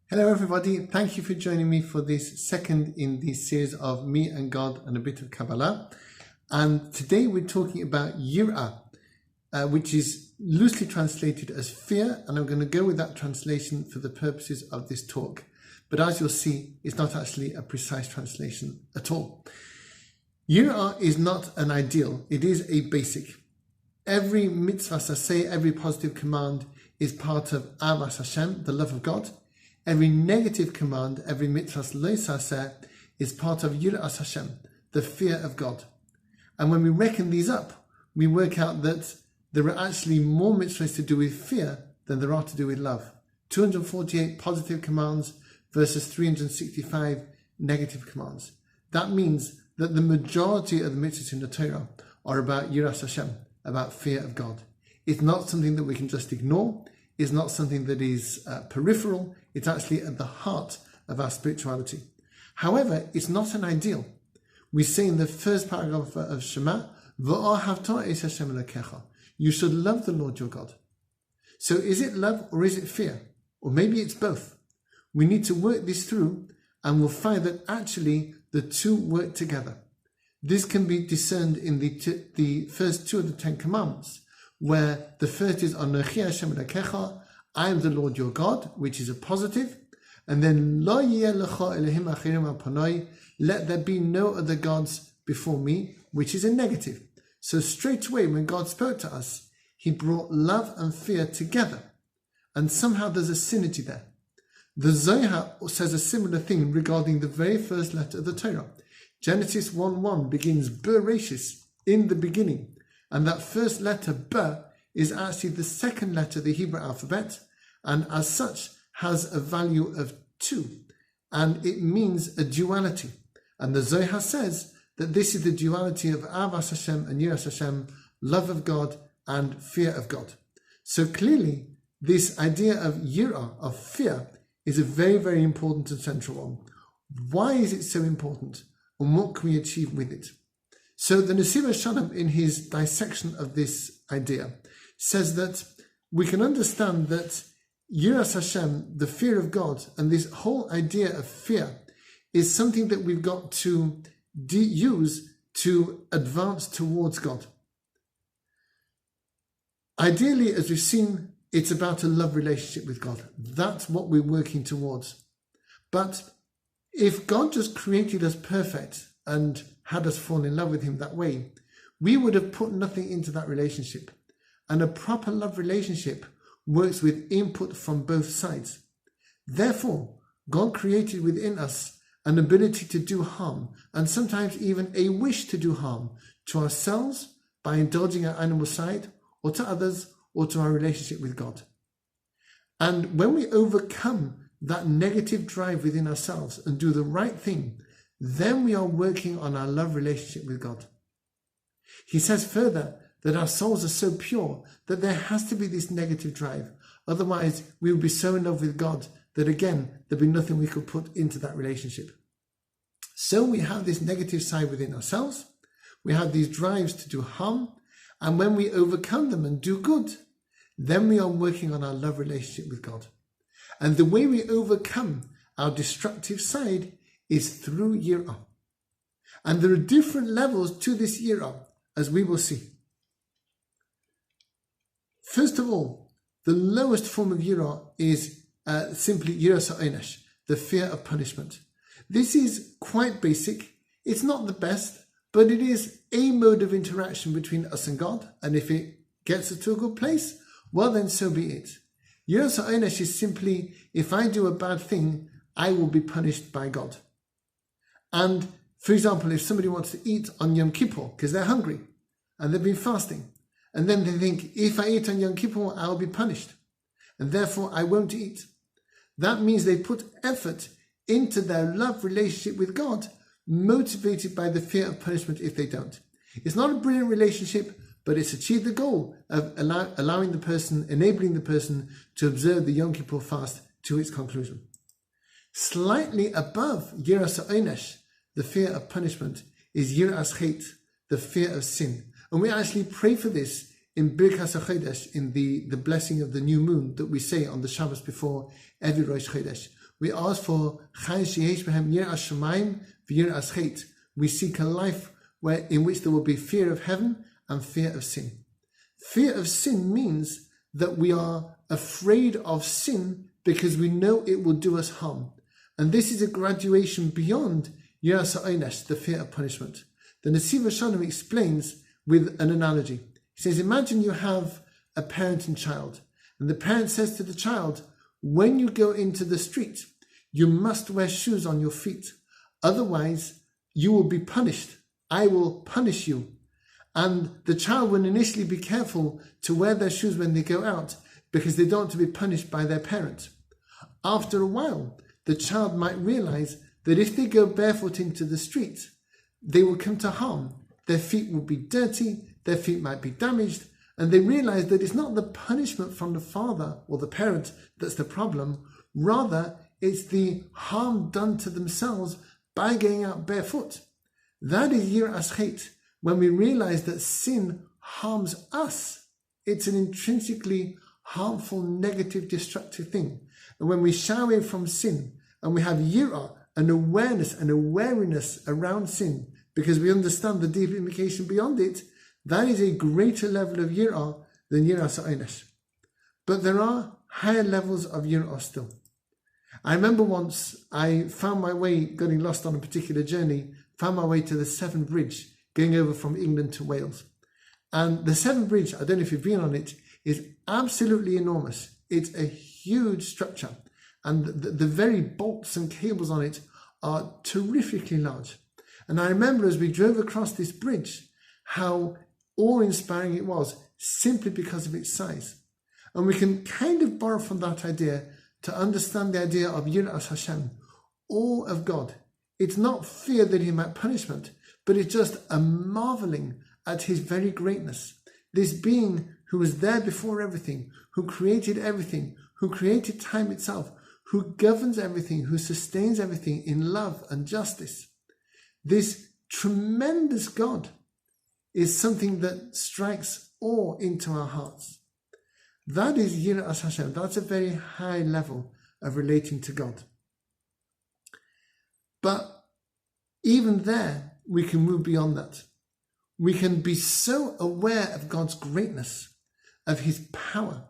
Hello everybody, thank you for joining me for this second in the series of Me and God and a bit of Kabbalah. And today we're talking about Yir'ah, which is loosely translated as fear, and I'm going to go with that translation for the purposes of this talk. But as you'll see, it's not actually a precise translation at all. Yir'ah is not an ideal, it is a basic. Every mitzvah saseh, every positive command is part of Avas Hashem, the love of God. Every negative command, every mitzvah lo saseh, is part of Yir'as Hashem, the fear of God. And when we reckon these up, we work out that there are actually more mitzvahs to do with fear than there are to do with love. 248 positive commands versus 365 negative commands. That means that the majority of the mitzvahs in the Torah are about Yir'as Hashem, about fear of God. It's not something that we can just ignore. It's not something that is peripheral. It's actually at the heart of our spirituality. However, it's not an ideal. We say in the first paragraph of Shema, V'ahavta es Hashem Elokecha. You should love the Lord your God. So is it love or is it fear? Or maybe it's both. We need to work this through, and we'll find that actually the two work together. This can be discerned in the first two of the Ten Commandments, where the first is Anochi Hashem Elokecha, I am the Lord your God, which is a positive, and then Lo yeh lecha Elohim achirim al panai, let there be no other gods before me, which is a negative. So straight away when God spoke to us, he brought love and fear together, and somehow there's a synergy there. The Zohar says a similar thing regarding the very first letter of the Torah. Genesis 1:1 begins Bereshis, in the beginning. And that first letter, B, is actually the second letter of the Hebrew alphabet, and as such has a value of 2. And it means a duality. And the Zohar says that this is the duality of Avas Hashem and Yiras Hashem, love of God and fear of God. So clearly, this idea of Yir'ah, of fear, is a very, very important and central one. Why is it so important? And what can we achieve with it? So the Nesiv Shalom, in his dissection of this idea, says that we can understand that Yiras Hashem, the fear of God, and this whole idea of fear is something that we've got to use to advance towards God. Ideally, as we've seen, it's about a love relationship with God. That's what we're working towards. But if God just created us perfect and had us fall in love with him that way, we would have put nothing into that relationship. And a proper love relationship works with input from both sides. Therefore, God created within us an ability to do harm, and sometimes even a wish to do harm to ourselves by indulging our animal side, or to others, or to our relationship with God. And when we overcome that negative drive within ourselves and do the right thing, then we are working on our love relationship with God. He says further that our souls are so pure that there has to be this negative drive. Otherwise, we would be so in love with God that again, there'd be nothing we could put into that relationship. So we have this negative side within ourselves. We have these drives to do harm. And when we overcome them and do good, then we are working on our love relationship with God. And the way we overcome our destructive side is through Yir'ah. And there are different levels to this Yir'ah, as we will see. First of all, the lowest form of Yir'ah is simply Yiras ha'onesh, the fear of punishment. This is quite basic. It's not the best, but it is a mode of interaction between us and God. And if it gets us to a good place, well then so be it. Yiras ha'onesh is simply, if I do a bad thing, I will be punished by God. And for example, if somebody wants to eat on Yom Kippur because they're hungry and they've been fasting, and then they think, if I eat on Yom Kippur, I'll be punished, and therefore I won't eat. That means they put effort into their love relationship with God, motivated by the fear of punishment if they don't. It's not a brilliant relationship, but it's achieved the goal of allowing the person, enabling the person to observe the Yom Kippur fast to its conclusion. Slightly above Yiras ha'onesh, the fear of punishment, is Yiras chet, the fear of sin. And we actually pray for this in Birkas HaChodesh, in the blessing of the new moon that we say on the Shabbos before every Rosh Chodesh. We ask for Chai sheyesh behem yiras shamayim v'yiras chet. We seek a life in which there will be fear of heaven and fear of sin. Fear of sin means that we are afraid of sin because we know it will do us harm. And this is a graduation beyond yiras ha'onesh, the fear of punishment. The Nesiv Shalom explains with an analogy. He says, imagine you have a parent and child, and the parent says to the child, when you go into the street, you must wear shoes on your feet. Otherwise, you will be punished. I will punish you. And the child will initially be careful to wear their shoes when they go out because they don't want to be punished by their parent. After a while, the child might realize that if they go barefoot into the street, they will come to harm. Their feet will be dirty, their feet might be damaged, and they realize that it's not the punishment from the father or the parent that's the problem, rather it's the harm done to themselves by going out barefoot. That is yiras chet, when we realize that sin harms us. It's an intrinsically harmful, negative, destructive thing. And when we shy away from sin and we have yirah, an awareness and awareness around sin, because we understand the deep implication beyond it, that is a greater level of yirah than yiras ha'onesh. But there are higher levels of yirah still. I remember once I found my way, getting lost on a particular journey, found my way to the Severn Bridge, going over from England to Wales. And the Severn Bridge, I don't know if you've been on it, is absolutely enormous. It's a huge structure. And the very bolts and cables on it are terrifically large. And I remember as we drove across this bridge, how awe-inspiring it was, simply because of its size. And we can kind of borrow from that idea to understand the idea of yiras Hashem, awe of God. It's not fear that he might punishment, but it's just a marveling at his very greatness. This being who was there before everything, who created time itself, who governs everything, who sustains everything in love and justice. This tremendous God is something that strikes awe into our hearts. That is yiras Hashem. That's a very high level of relating to God. But even there, we can move beyond that. We can be so aware of God's greatness, of his power,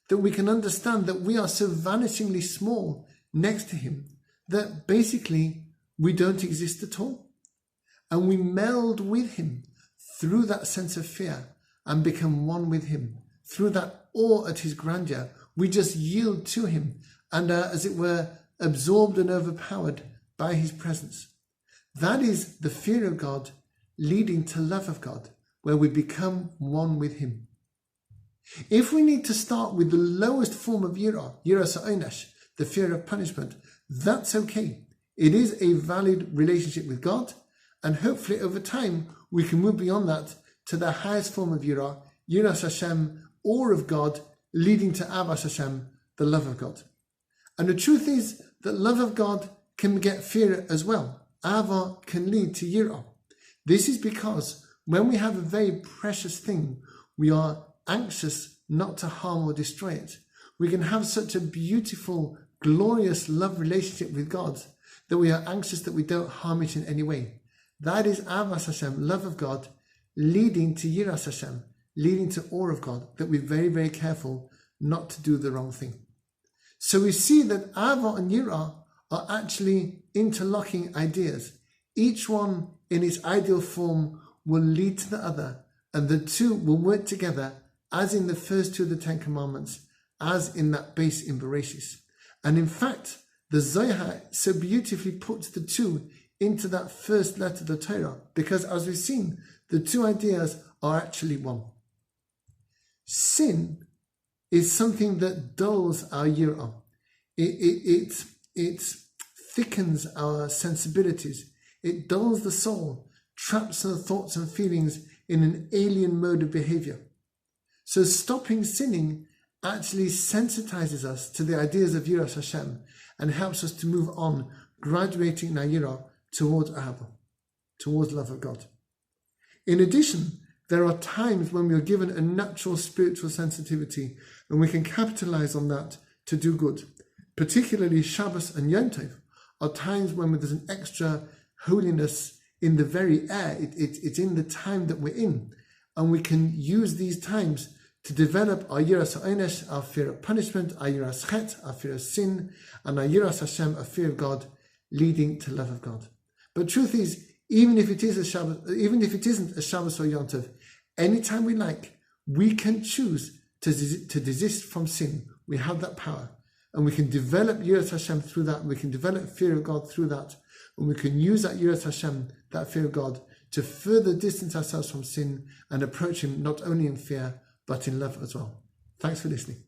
that we can understand that we are so vanishingly small next to him that basically we don't exist at all. And we meld with him through that sense of fear and become one with him. Through that awe at his grandeur, we just yield to him and are, as it were, absorbed and overpowered by his presence. That is the fear of God leading to love of God, where we become one with him. If we need to start with the lowest form of yiras ha'onesh, the fear of punishment, that's okay. It is a valid relationship with God, and hopefully over time we can move beyond that to the highest form of yiras Hashem, awe of God, leading to avas Hashem, the love of God. And the truth is that love of God can get fear as well. Ava can lead to yirah. This is because when we have a very precious thing, we are anxious not to harm or destroy it. We can have such a beautiful, glorious love relationship with God that we are anxious that we don't harm it in any way. That is avas Hashem, love of God, leading to yiras Hashem, leading to awe of God, that we're very, very careful not to do the wrong thing. So we see that ava and yirah are actually interlocking ideas. Each one in its ideal form will lead to the other, and the two will work together, as in the first two of the Ten Commandments, as in that base in Bereshis. And in fact, the Zohar so beautifully puts the two into that first letter of the Torah, because as we've seen, the two ideas are actually one. Sin is something that dulls our yirah. It thickens our sensibilities. It dulls the soul, traps our thoughts and feelings in an alien mode of behavior. So stopping sinning actually sensitizes us to the ideas of yiras Hashem and helps us to move on, graduating in our yirah towards ahava, towards love of God. In addition, there are times when we are given a natural spiritual sensitivity and we can capitalize on that to do good. particularly Shabbos and Yom Tov, are times when there's an extra holiness in the very air. It's in the time that we're in. And we can use these times to develop our yiras ha'onesh, our fear of punishment, our yiras chet, our fear of sin, and our yiras Hashem, our fear of God, leading to love of God. But truth is, even if it is a Shabbos, even if it isn't a Shabbos or Yom Tov, anytime we like, we can choose to desist from sin. We have that power. And we can develop yiras Hashem through that. We can develop fear of God through that. And we can use that yiras Hashem, that fear of God, to further distance ourselves from sin and approach Him not only in fear, but in love as well. Thanks for listening.